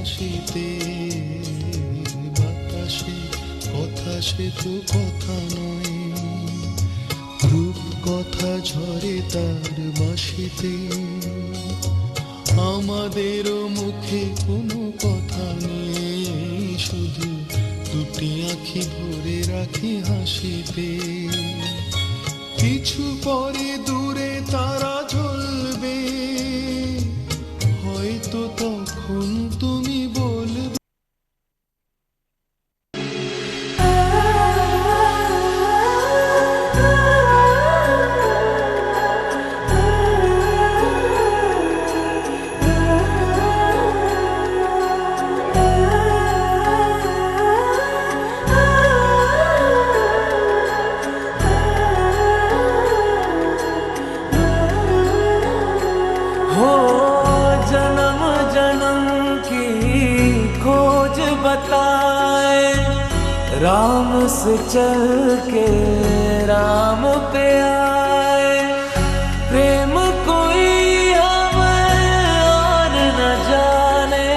হাসিতে বাতাসে কথা সে তো কথা নয়, রূপ কথা ঝরে তার বাঁশিতে। আমাদেরও মুখে কোনো কথা নেই, শুধু দুটি আঁখি ভরে রাখি হাসিতে। কিছু পরে দূরে তারা জ্বলবে, হয়তো তখন তুমি বলবে। राम से चल के राम पे आए, प्रेम कोई हमें और न जाने।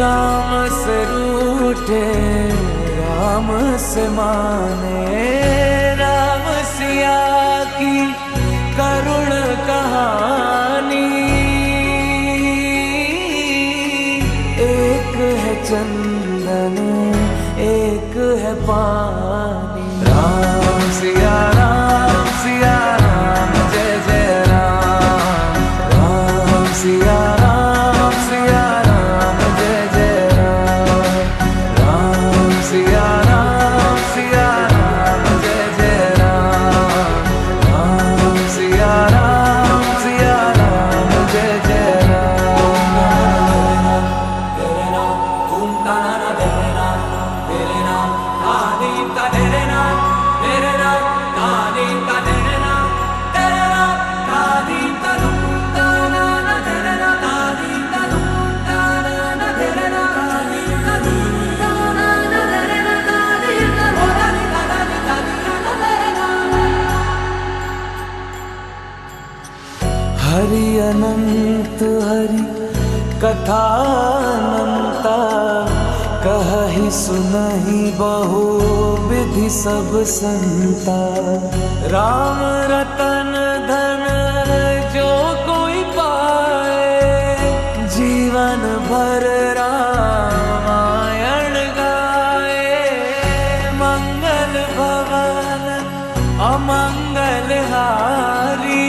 राम से रूठे राम से माने, राम सिया की करुण कहानी। एक है चंदन एक है पानी। राम सिया राम जय जय राम। राम सिया राम जय जय राम। राम सिया राम जय जय राम। राम सिया राम जय जय राम। तेरे नाम तुम ताना तेरे नाम आदि का तेरे नाम तेरे नाम आदि का तेरे नाम तेरे नाम आदि का तुम ताना तेरे नाम आदि का तुम ताना तेरे नाम आदि का तुम ताना तेरे नाम आदि का बोलानी ताना तेरे नाम। हरि अनंत हरि कथा अनंता, कहि सुनहि बहु विधि सब संता। राम रतन धन जो कोई पाए, जीवन भर रामायण गाए। मंगल भवन अमंगल हारी,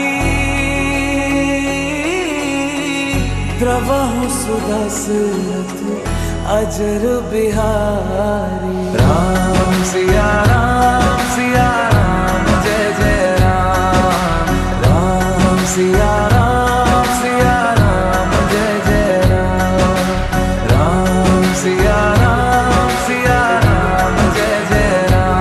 द्रवहु सुदशरथ अजर बिहारी। राम सिया राम जय जय राम। राम सिया राम जय जय राम। राम सिया राम जय जय राम। राम सिया राम जय जय राम।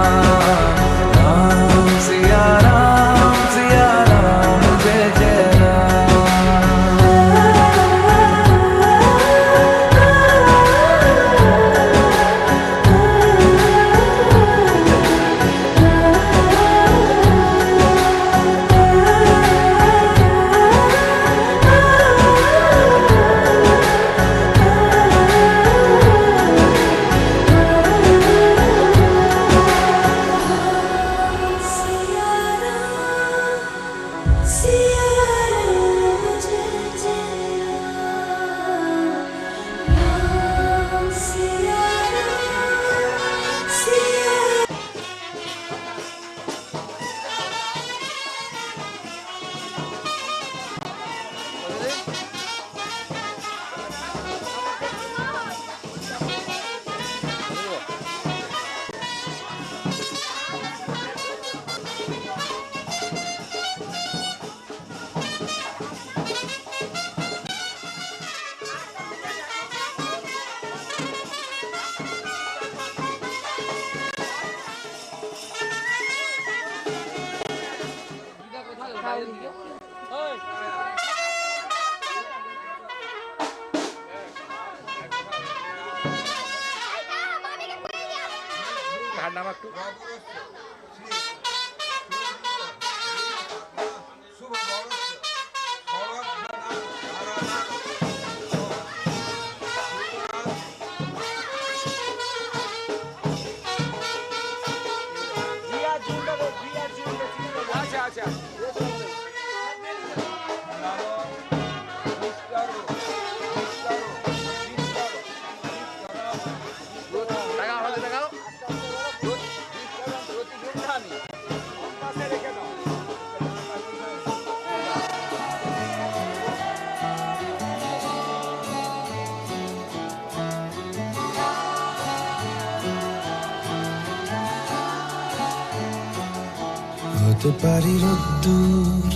হতে পারি রোদ্দুর,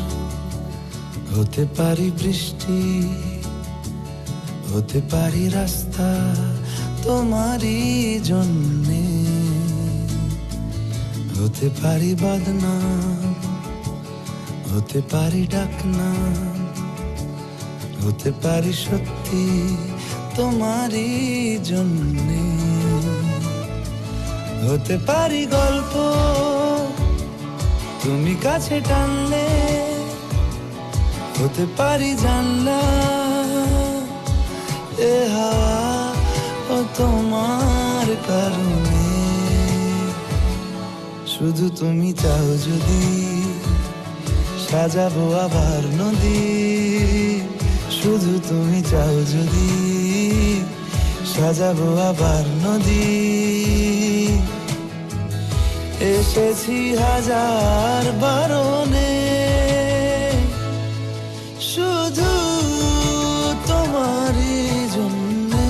হতে পারি বৃষ্টি, হতে পারি রাস্তা তোমারই জন্যে, হতে পারি বদনাম, হতে পারি ডাকনাম, হতে পারি সত্যি তোমারই জন্যে, হতে পারি গল্প তুমি কাছে টানলে, হতে পারি জানলা এ হাওয়া ও তোমার কারণে, শুধু তুমি চাও যদি সাজাবো আবার নদী, শুধু তুমি চাও যদি সাজাবো আবার নদী, এসেছি হাজার বারণে শুধু তোমারই জন্যে,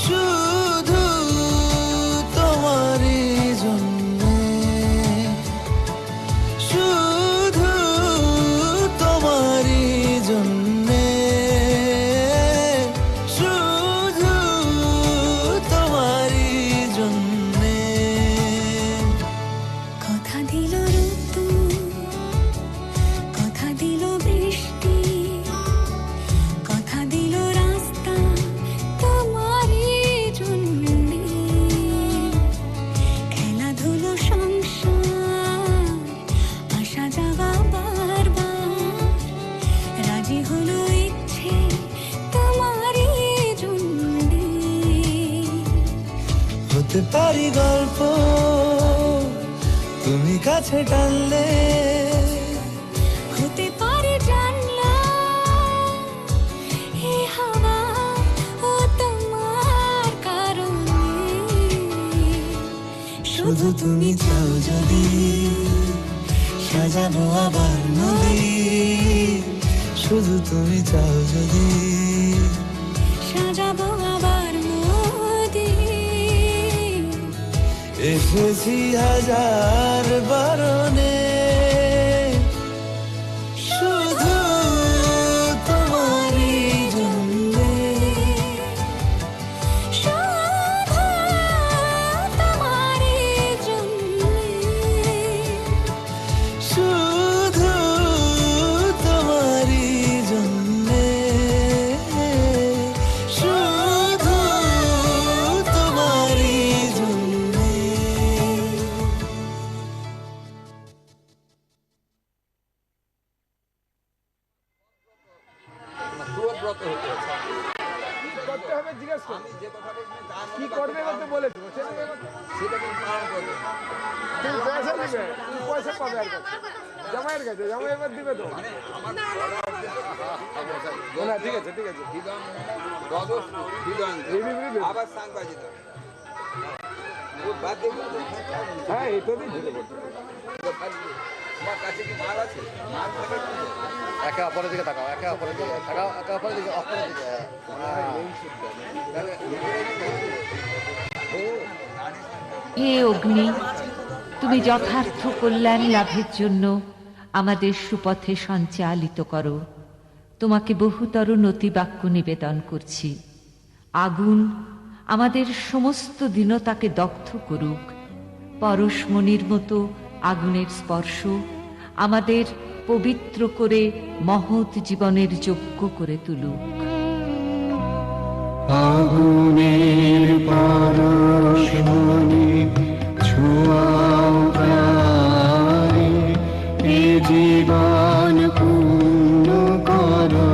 শুধু তোমারই জন্যে, শুধু তোমারই জন্যে, শুধু তোমারই জন্যে। কথা দিল রোদ্দুর, কথা দিল বৃষ্টি, কথা দিল রাস্তা তোমারই জন্যে, খেলাধুলো সংসার আসা যাওয়া বারবার, রাজি হলো ইচ্ছে তোমারই জন্যে, হতে পারি গল্প তুমি কাছে টানলে, হতে পারে জানলা এ হাওয়া ও তোমার কারণে, শুধু তুমি চাও যদি সাজাবো আবার নদী, শুধু তুমি চাও যদি সাজাবো আবার নদী, এসেছি হাজার বারণে শুধু তোমারই জন্যে, শুধু তোমারই জন্যে, শুধু তোমারই জন্যে, শুধু তোমারই জন্যে। সুব্রত হতে হবে। করতে হবে জিজ্ঞেস করো আমি যে কথা বলছি তার কি মতো করবে বলতে বলেছো সেটা তুমি পালন করবে। তুমি পয়সা দিবে, তুমি পয়সা পাবে আর কাছে জামাইয়ের কাছে, জামাই এবার দিবে তো মানে আমার বলা হচ্ছে না, ঠিক আছে ঠিক আছে হৃদয় রজস্বী হৃদয় রিবি রিবি আবার সাংবাদিক ও বাদ দিয়ে বলতে হ্যাঁ এটা দিয়ে ঢুকে পড়তে তোমার কাছে কি মাল আছে? মাল থাকে কি? একে অপরের দিকে তাকাও, একে অপরের দিকে তাকাও, একে অপরের দিকে, অপরের দিকে। তাহলে হে অগ্নি, তুমি যথার্থ কল্যাণ লাভের জন্য আমাদের সুপথে সঞ্চালিত করো। তোমাকে বহুতর নতিবাক্য নিবেদন করছি। আগুন আমাদের সমস্ত দীনতাকে দগ্ধ করুক। পরশমণির মতো আগুনের স্পর্শ আমাদের পবিত্র করে মহৎ জীবনের যোগ্য করে তুলুক। আগুনের পরশমণি ছোঁয়াও প্রাণে, এ জীবন পূর্ণ করো,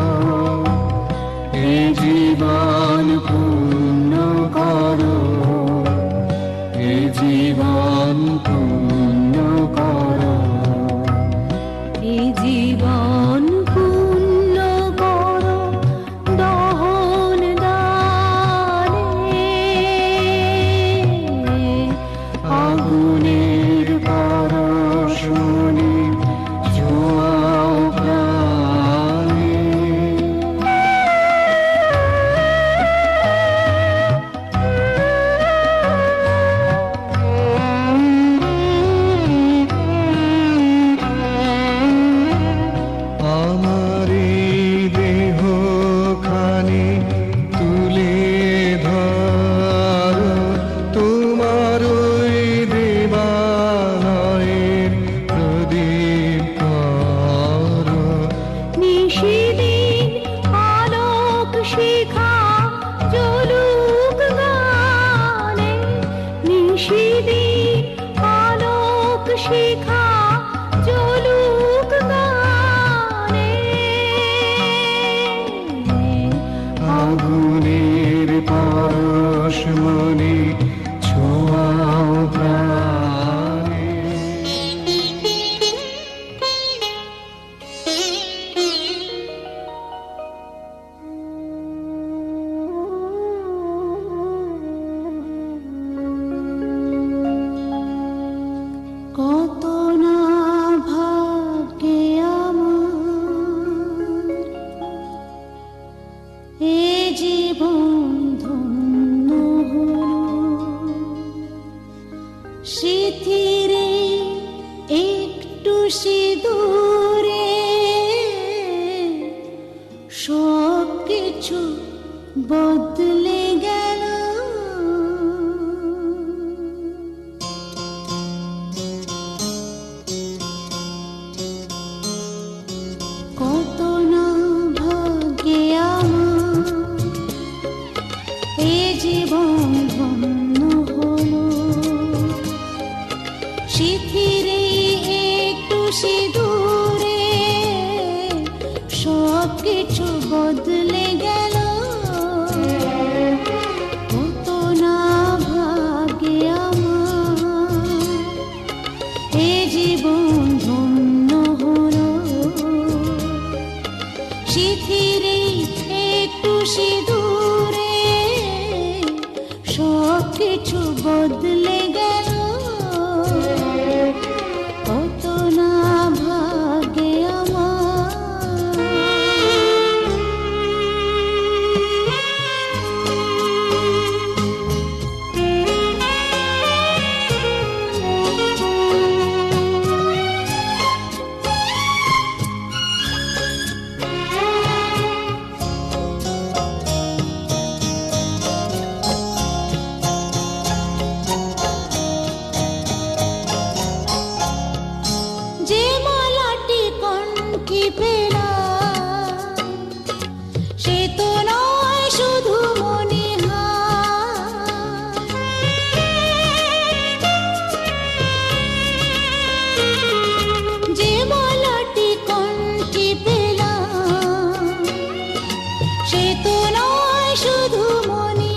এ জীবন পূর্ণ করো, এ জীবন পূর্ণ করো, এ জীবন পূর্ণ করো দহন দানে, আগুনের পরশমণি ছোঁয়াও প্রাণে। আগুনের পরশ মনে ছোঁয়াও প্রাণে কত না ভাগ্যে আমার এ জীবন ধন্য হলো স্মৃতিরে একটু সিঁদুরে সব কিছু বদলে গেল কত না ভাগ্যে আমার এ জীবন ধন্য হলো স্মৃতিরে একটু সিঁদুরে সব কিছু বদলে গেল কত না ভাগ্যে আমার এ জীবন ধন্য হলো স্মৃতিরে একটু সিঁদুরে সব কিছু বদলে গেল কত না ভাগ্যে যে মালাটি কণ্ঠে পেলাম সে তো নয় শুধু মনে যে মালাটি কণ্ঠে পেলাম সে তো নয় শুধু মনে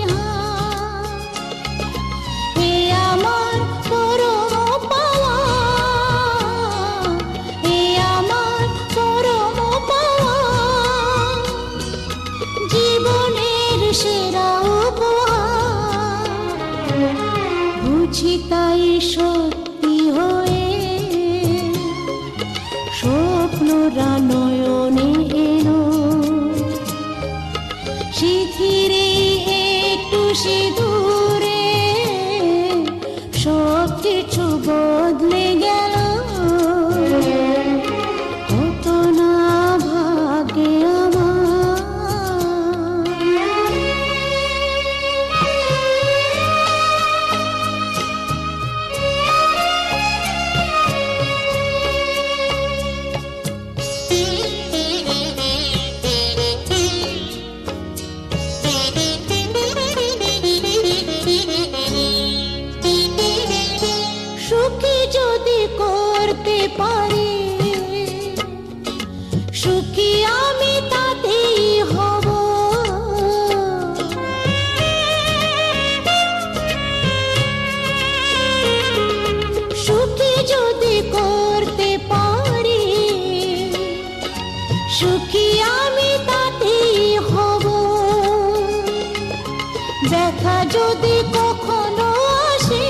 এ আমার পরম পাওয়া এ আমার পরম পাওয়া জীবনের সেরা উপহার বুঝি তাই সত্যি হয়ে স্বপ্নরা নয়নে এলো স্মৃতিরে একটু সিঁদুরে সব কিছু বদলে গেল কত না ভাগ্যে সুখী যদি করতে পারি সুখী আমি তাতেই হব সুখী যদি করতে পারি সুখী আমি তাতেই হব ব্যথা যদি কখনো আসে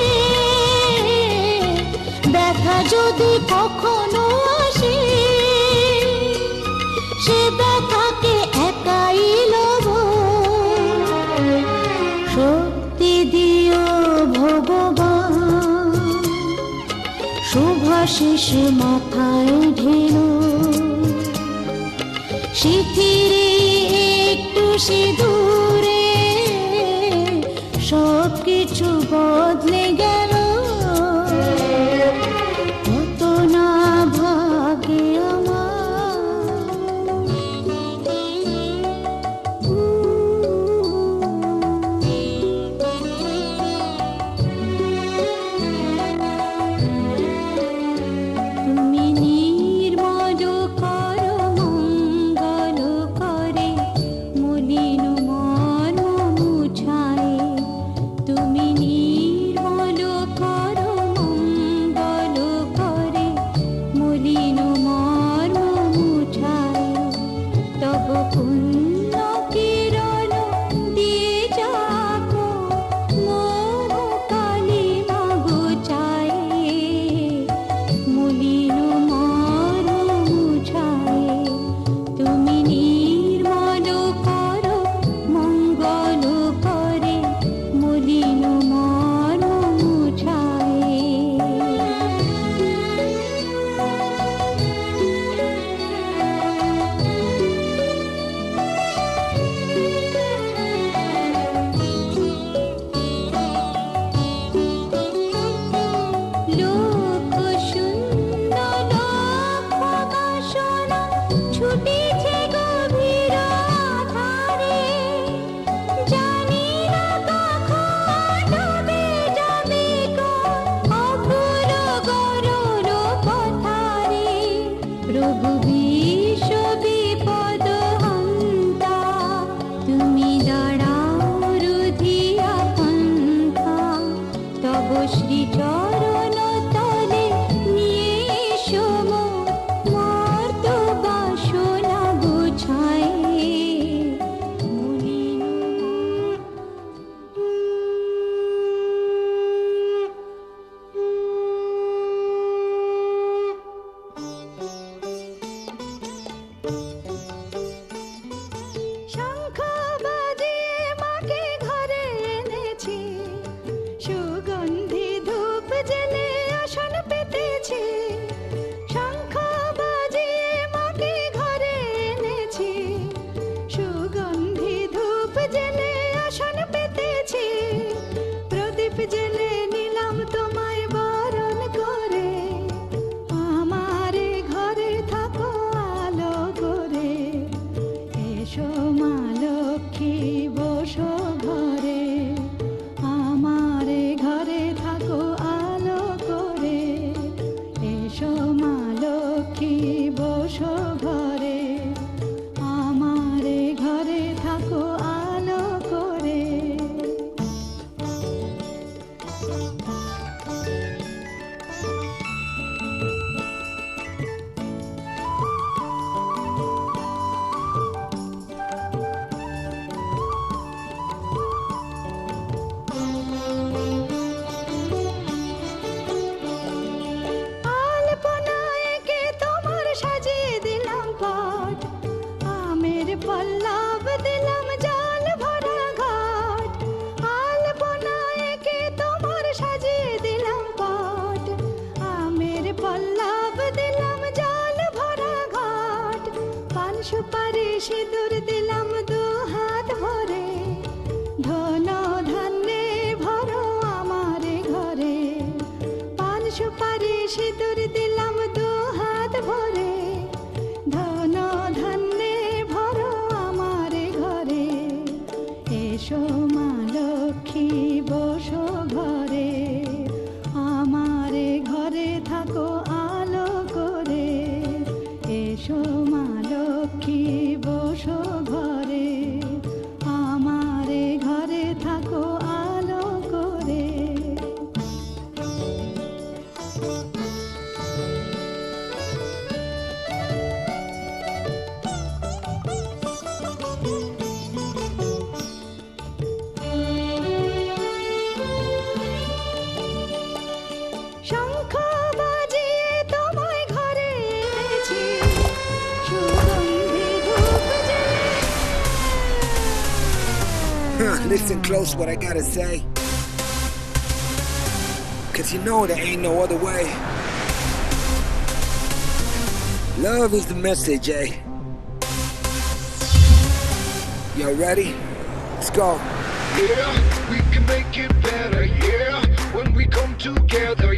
ব্যথা যদি কখনো আসে সে ব্যথাকে একাই লব শক্তি দিও ভগবান শুভাশিস মাথায় ঢেলো স্মৃতিরে একটু সিঁদুরে সব কিছু বদলে গেল কত না ভাগ্যে তুমি নির্মল কর মঙ্গল করে মলিন মন দাঁড়াও রুধিয়া পন্থা তব শ্রীচরণ তলে নিয়ে এসো মোর মর্ত বাসনা গুছায়ে মলিন শঙ্খ বাজিয়ে মাকে ঘরে এনেছি সুগন্ধি ধূপ জেলে আসন পেতেছি শঙ্খ বাজিয়ে মাকে ঘরে এনেছি সুগন্ধি ধূপ জেলে আসন পেতেছি প্রদীপ জেলে নিলাম তোমায় বরণ করে আমারে ঘরে থাকো আলো করে এসো মা লক্ষ্মী বসো ঘরে আমারে ঘরে থাকো আলো করে এসো মা লক্ষ্মী বসো ঘরে আমারে ঘরে থাকো আলো করে আলপনায় এঁকে তোমার সাজিয়ে দিলাম পট আমের পল্লব দিলাম জল ভরা ঘাট আলপনায় এঁকে তোমার সাজিয়ে দিলাম পট আমের পল্লব দিলাম জল ভরা ঘাট পান সুপারি সিঁদুর দিলাম দু হাত ভরে ধন ধান্যে ভরো আমারে ঘরে পান সুপারি সিঁদুর দিলাম দু হাত ভরে ধন ধান্যে ভরো আমারে ঘরে এসো মা লক্ষ্মী বসো ঘরে আমারে ঘরে থাকো আলো করে এসো মা লক্ষ্মী বসো ঘরে আমারে ঘরে থাকো আলো করে শঙ্খ বাজিয়ে তোমায় ঘরে এনেছি সুগন্ধি ধূপ জেলে Listen close what I gotta say, 'cause you know there ain't no other way. Love is the message, eh? Y'all ready? Let's go. Yeah, we can make it better, yeah. When we come together,